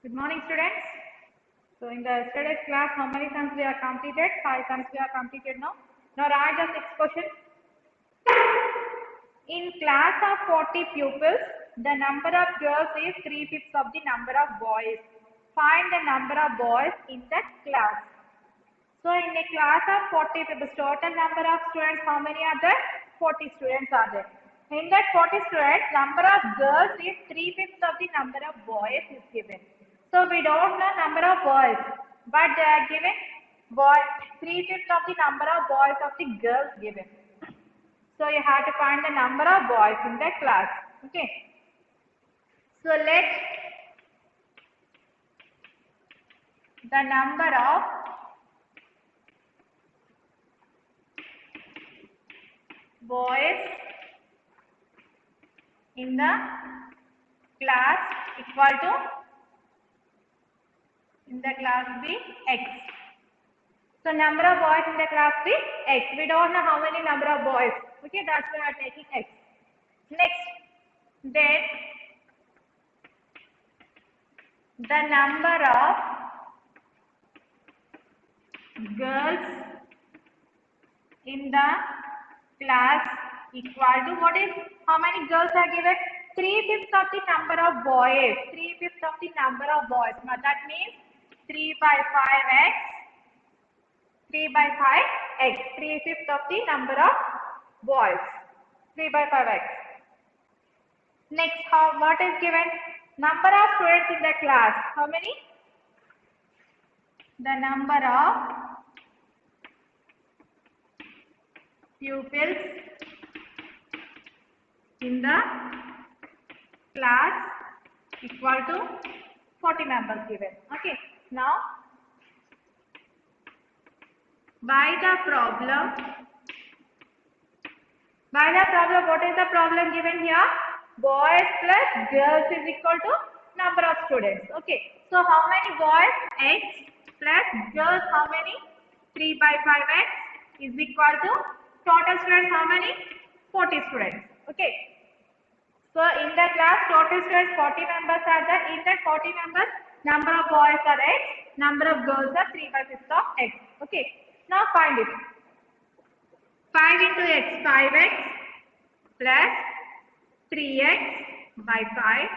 Good morning, students. So in the yesterday's class, how many sums we are completed? 5 sums we are completed now. Now write the next question. In class of 40 pupils, the number of girls is 3/5 of the number of boys. Find the number of boys in that class. So in a class of 40 pupils, total number of students, how many are there? 40 students are there. In that 40 students, number of girls is 3/5 of the number of boys is given. So we don't know number of boys, but they are given 3/5 of the number of boys of the girls given. So you have to find the number of boys in the class. Okay. So let the number of boys in the class equal to be x. So number of boys in the class be x. We don't know how many number of boys. Okay, that's why we are taking x. Next, then the number of girls in the class equal to what is, how many girls are given? 3/5 of the number of boys. 3/5 of the number of boys. Now that means 3/5x. 3/5x. 3/5 of the number of boys. 3/5x. Next, what is given? Number of students in the class. How many? The number of pupils in the class equal to 40 members given. Okay. Now, by the problem, what is the problem given here? Boys plus girls is equal to number of students. Okay. So how many boys? X plus girls how many? 3/5x is equal to total students how many? 40 students. Okay. So in the class total students 40 members are there. In that 40 members, number of boys are x, number of girls are 3/5 of x. Okay. Now find it. 5 into x, 5x plus 3x by 5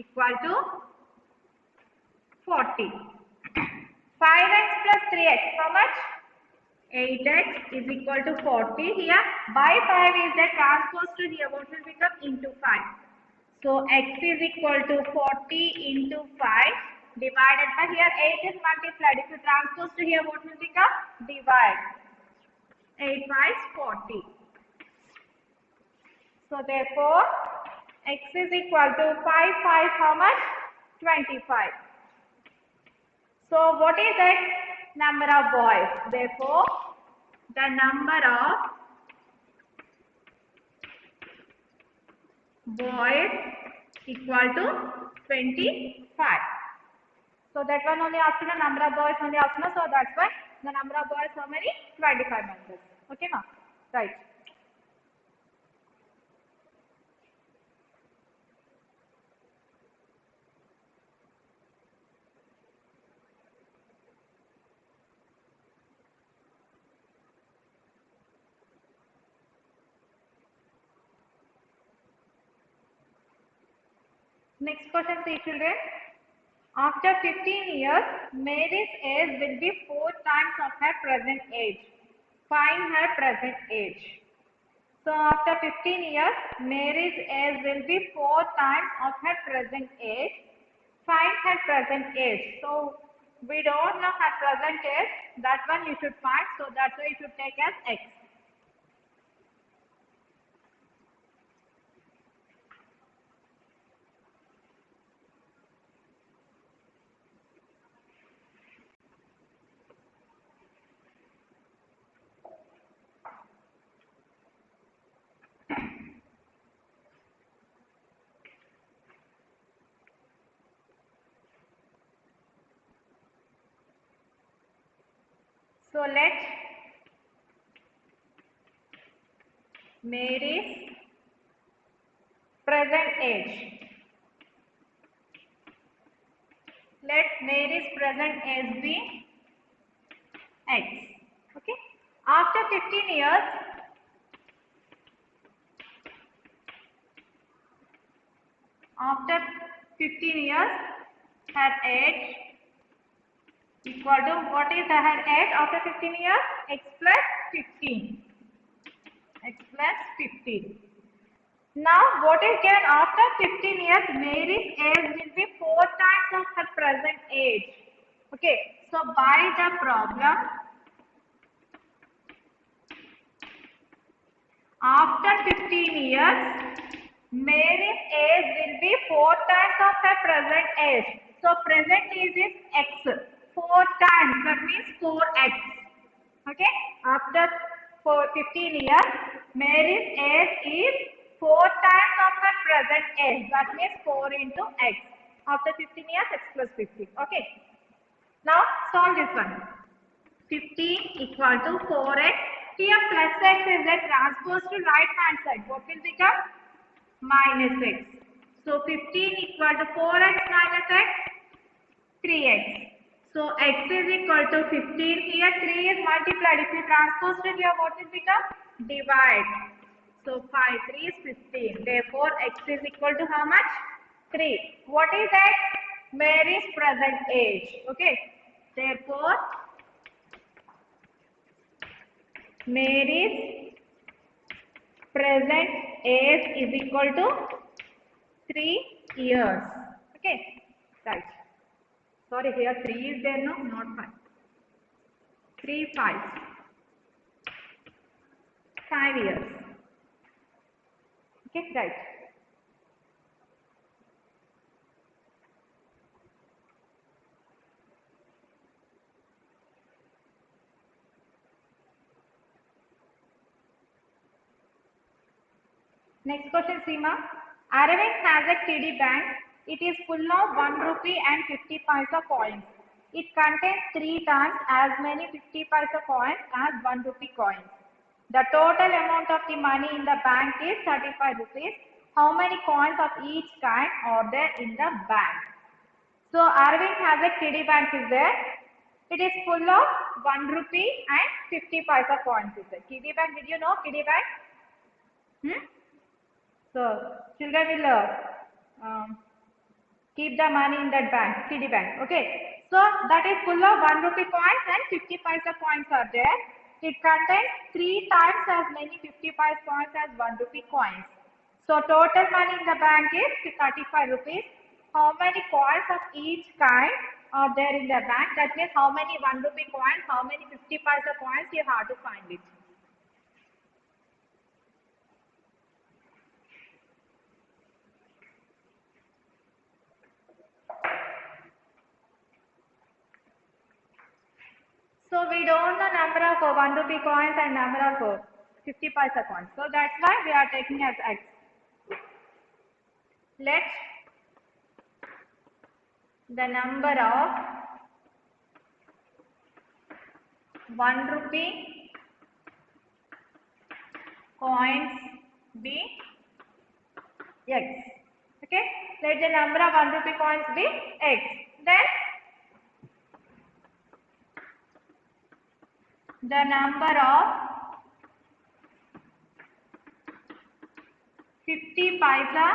equal to 40. 5x plus 3x, how much? 8x is equal to 40. Here by 5 is the transpose to here, what will become? Into 5. So x is equal to 40 into 5 divided by, here 8 is multiplied. If you transpose to here, what will become? Divide. 8 by 40. So therefore, x is equal to 5, how much? 25. So what is the number of boys? Therefore, the number of boys equal to 25. So that one only option, number of boys only option. So that's why the number of boys how many? 25 members. Okay, now right. Next question, see children. After 15 years, Mary's age will be 4 times of her present age. Find her present age. So after 15 years, Mary's age will be 4 times of her present age. Find her present age. So we don't know her present age. That one you should find. So that's why you should take as x. So let Mary's present age Let Mary's present age be X. Okay. After 15 years, her age equal to, what is her age after 15 years? X plus 15. X plus 15. Now, what is given after 15 years? Mary's age will be 4 times of her present age. Okay. So, by the problem, after 15 years, Mary's age will be 4 times of her present age. So, present age is X. 4 times, that means 4X. Okay. After 15 years, Mary's age is 4 times of her present age. That means 4 into X. After 15 years, X plus 15. Okay. Now, solve this one. 15 equal to 4X. Here plus X is a transpose to right hand side. What will become? Minus X. So 15 equal to 4X minus X, 3X. So X is equal to 15. Here 3 is multiplied. If you transpose to here, what will become? Divide. So 5, 3 is 15. Therefore, X is equal to how much? 3. What is X? Mary's present age. Okay. Therefore, Mary's present age is equal to 3 years. Okay. Right. Sorry, here 3 is there, no? Not 5. 3, 5. 5 years. Okay, right. Next question, Seema. Aravind has a TD bank. It is full of 1 rupee and 50 paisa coins. It contains 3 times as many 50 paisa coins as 1 rupee coins. The total amount of the money in the bank is 35 rupees. How many coins of each kind are there in the bank? So, Aravind has a TD bank is there. It is full of 1 rupee and 50 paisa coins is there. TD bank, did you know TD bank? So, children will keep the money in that bank, TD bank. Okay. So, that is full of 1 rupee coins and 50 paisa coins are there. It contains 3 times as many 50 paisa coins as 1 rupee coins. So, total money in the bank is 35 rupees. How many coins of each kind are there in the bank? That means how many 1 rupee coins, how many 50 paisa coins, you have to find it. So we don't know number of 1 rupee coins and number of 50 paisa coins. So that's why we are taking as X. Let the number of 1 rupee coins be X. Okay. Let the number of 1 rupee coins be X. Then the number of 50 paisa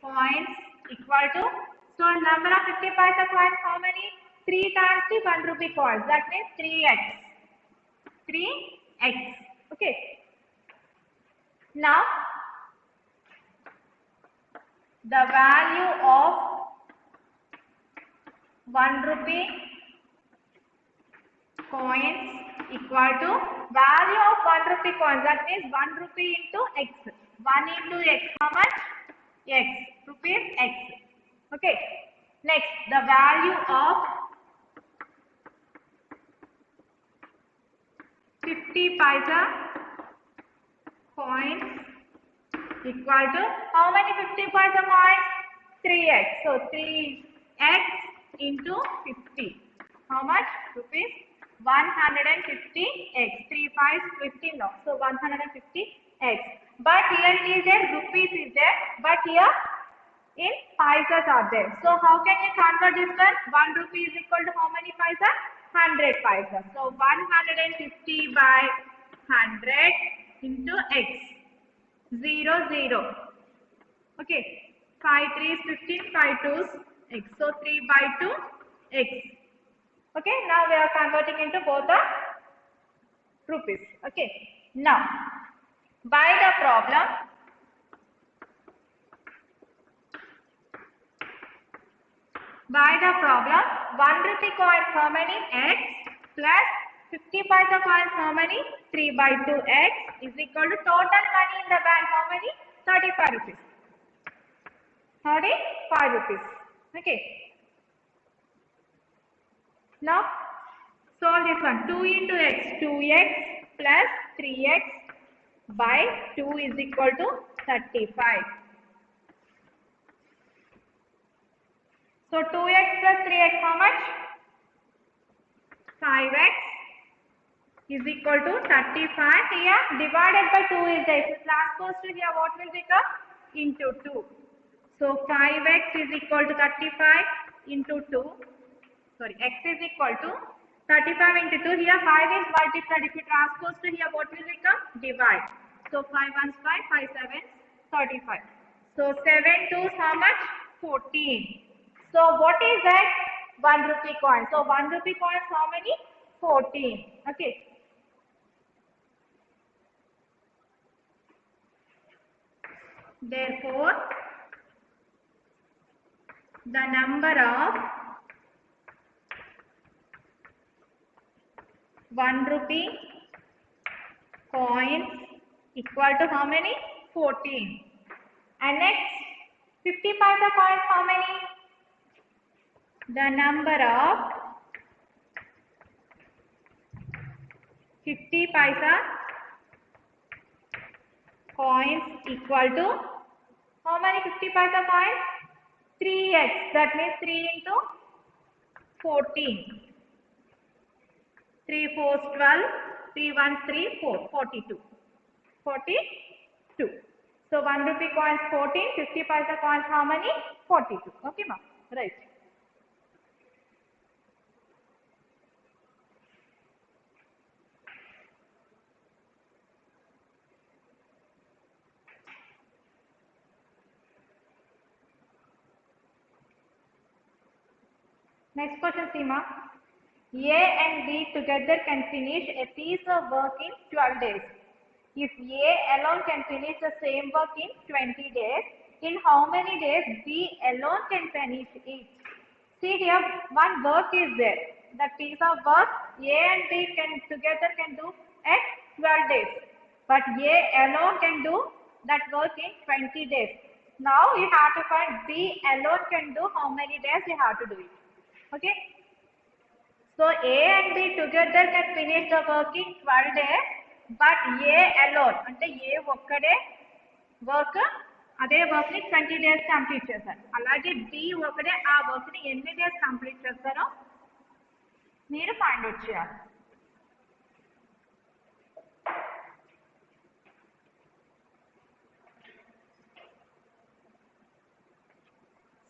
coins equal to, so number of 50 paisa coins, how many? 3 times the 1 rupee coins. That means 3x. 3x. Okay. Now, the value of 1 rupee coins equal to value of 1 rupee coins. That means 1 rupee into x. 1 into x. How much? X. Rupees x. Okay. Next, the value of 50 paisa coins equal to how many 50 paisa coins? 3x. So 3x into 50. How much? Rupees 150x. 3 5 50 no. So 150x. But here it is there, rupees is there. But here in paisas are there. So how can you convert this one? 1 rupee is equal to how many paisa? 100 paisa. So 150 by 100 into x. 0, 0. Okay. 5 3 is 15, 5 2 is x. So 3 by 2 x. Okay. Now we are converting into both the rupees. Okay. Now by the problem, by the problem, 1 rupee coins how many? X plus 50 paisa coins how many? 3 by 2 x is equal to total money in the bank how many? 35 rupees. 35 rupees. Okay. Now solve this one. 2 into x, 2x plus 3x by 2 is equal to 35. So 2x plus 3x how much? 5x is equal to 35. Here divided by 2 is there. If transpose to here, what will become? Into 2. So 5x is equal to 35 into 2. Sorry, x is equal to 35 into 2. Here 5 is multiplied. If you transpose to here, what will become? Divide. So 5 1 5, 5 7, 35. So 7 2 how much? 14. So what is that? 1 rupee coin. So 1 rupee coin how many? 14. Okay. Therefore, the number of 1 rupee coins equal to how many? 14. And next, 50 paisa coins how many? The number of 50 paisa coins equal to how many 50 paisa coins? 3x. That means 3 into 14. 3 4 12, 3 1 3 4, 42. 42. So 1 rupee coins 14, 50 paisa coins how many? 42. Okay, ma'am. Right. Next question, Seema. A and B together can finish a piece of work in 12 days. If A alone can finish the same work in 20 days, in how many days B alone can finish it? See here, one work is there. That piece of work A and B together can do at 12 days. But A alone can do that work in 20 days. Now you have to find B alone can do how many days you have to do it. Okay. So A and B together can finish the work in 12 days, but A alone, అంటే A ఒక్కడే work అదే work ని 20 days complete చేస్తారు. అలాగే B ఒకడే ఆ work ని ఎన్ని డేస్ కంప్లీట్ చేస్తారో మీరు ఫైండ్ అవుట్ చేయాలి.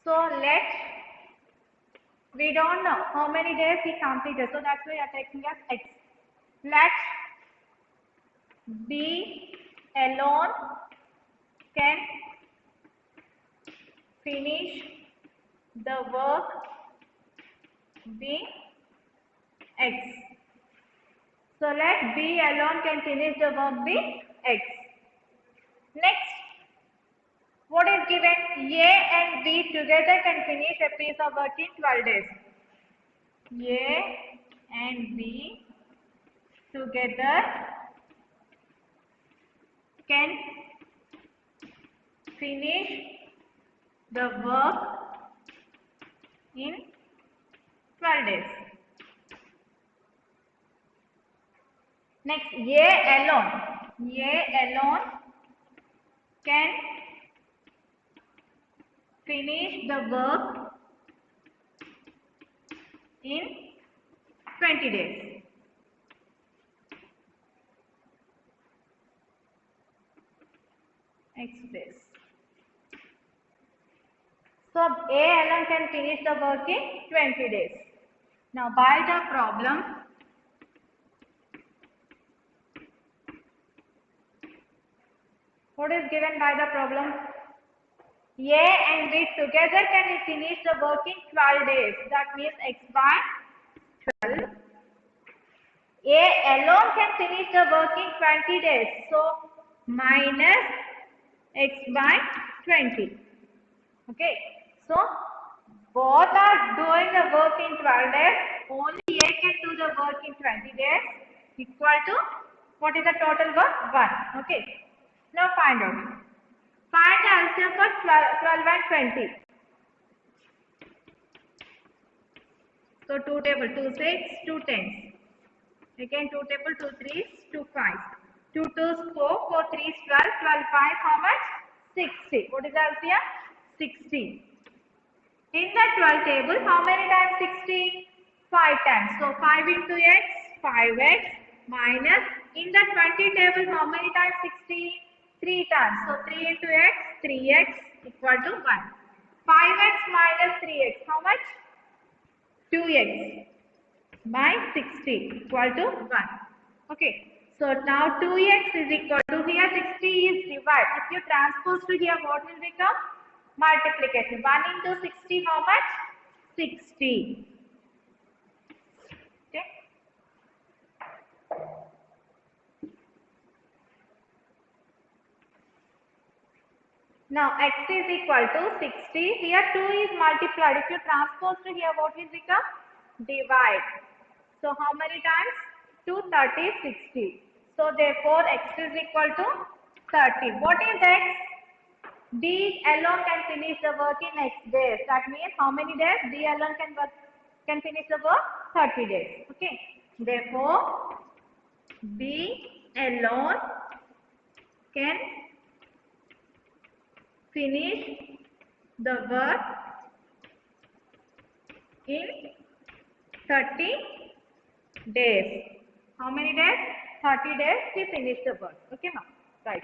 So we don't know how many days he completed, so that's why we are taking as x. Let B alone can finish the work be x. So let B alone can finish the work be x. Next, what is given? A and B together can finish a piece of work in 12 days. A and B together can finish the work in 12 days. Next, A alone can finish the work in 20 days. X days. So A alone can finish the work in 20 days. Now by the problem, what is given by the problem? A and B together can finish the work in 12 days. That means X by 12. A alone can finish the work in 20 days. So minus X by 20. Okay. So both are doing the work in 12 days. Only A can do the work in 20 days. Equal to, what is the total work? 1. Okay. Now find out. Find the LCM for 12 and 20. So 2 table, 2 6, 2 10. Again 2 table, 2 3s, 2 5. 2 2s 4, 4 3s 12, 12 5, how much? 60. What is the LCM? 60. In the 12 table, how many times 60? 5 times. So 5 into x, 5x minus, in the 20 table, how many times 60? 3 times. So 3 into x, 3x equal to 1. 5x minus 3x, how much? 2x by 60 equal to 1. Okay. So now 2x is equal to, here 60 is divided. If you transpose to here, what will become? Multiplication. 1 into 60, how much? 60. Okay. Now x is equal to 60. Here 2 is multiplied. If you transpose to here, what will become? Divide. So how many times? 2, 30, 60. So therefore x is equal to 30. What is x? D alone can finish the work in X days. That means how many days? D alone can finish the work? 30 days. Okay. Therefore, B alone can finish the work in 30 days. How many days? 30 days he finished the work. Okay, ma'am. Right.